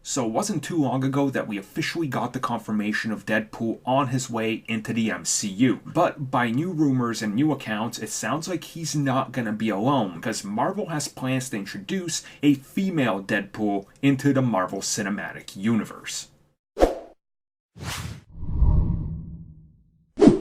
So it wasn't too long ago that we officially got the confirmation of Deadpool on his way into the MCU. But by new rumors and new accounts, it sounds like he's not gonna be alone, because Marvel has plans to introduce a female Deadpool into the Marvel Cinematic Universe.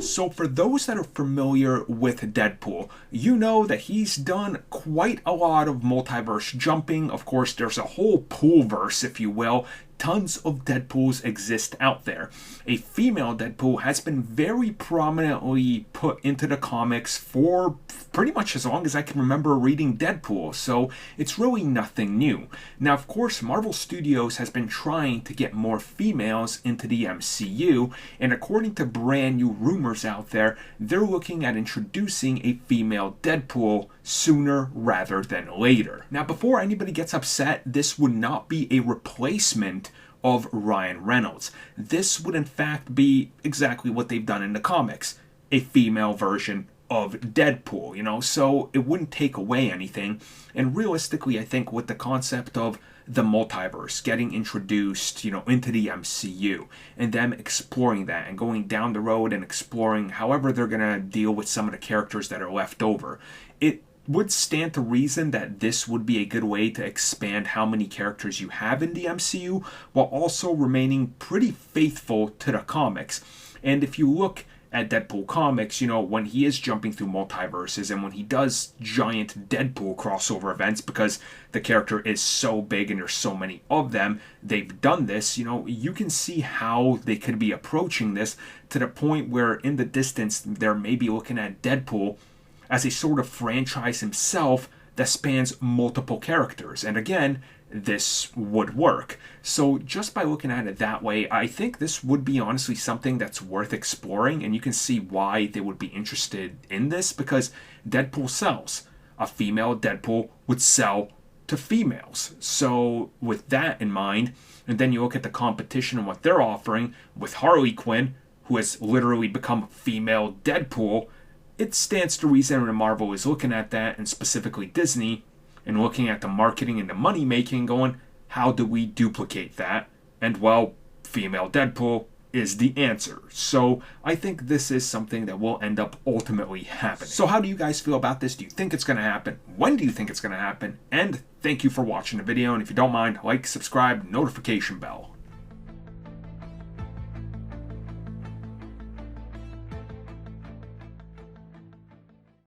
So for those that are familiar with Deadpool, you know that he's done quite a lot of multiverse jumping. Of course, there's a whole poolverse, if you will. Tons of Deadpools exist out there. A female Deadpool has been very prominently put into the comics for pretty much as long as I can remember reading Deadpool, so it's really nothing new. Now, of course, Marvel Studios has been trying to get more females into the MCU, and according to brand new rumors out there, they're looking at introducing a female Deadpool sooner rather than later. Now, before anybody gets upset, this would not be a replacement of Ryan Reynolds. This would in fact be exactly what they've done in the comics, a female version of Deadpool, so it wouldn't take away anything. And realistically, I think with the concept of the multiverse getting introduced, into the MCU, and them exploring that and going down the road and exploring however they're gonna deal with some of the characters that are left over, it would stand to reason that this would be a good way to expand how many characters you have in the MCU, while also remaining pretty faithful to the comics. And if you look at Deadpool comics, when he is jumping through multiverses and when he does giant Deadpool crossover events, because the character is so big and there's so many of them, they've done this, you can see how they could be approaching this to the point where in the distance they're maybe looking at Deadpool as a sort of franchise himself that spans multiple characters. And again, this would work. So just by looking at it that way, I think this would be honestly something that's worth exploring, and you can see why they would be interested in this, because Deadpool sells. A female Deadpool would sell to females. So with that in mind, and then you look at the competition and what they're offering with Harley Quinn, who has literally become female Deadpool, it stands to reason when Marvel is looking at that, and specifically Disney, and looking at the marketing and the money making, going, how do we duplicate that? And well, female Deadpool is the answer. So I think this is something that will end up ultimately happening. So how do you guys feel about this? Do you think it's going to happen? When do you think it's going to happen? And thank you for watching the video. And if you don't mind, like, subscribe, notification bell.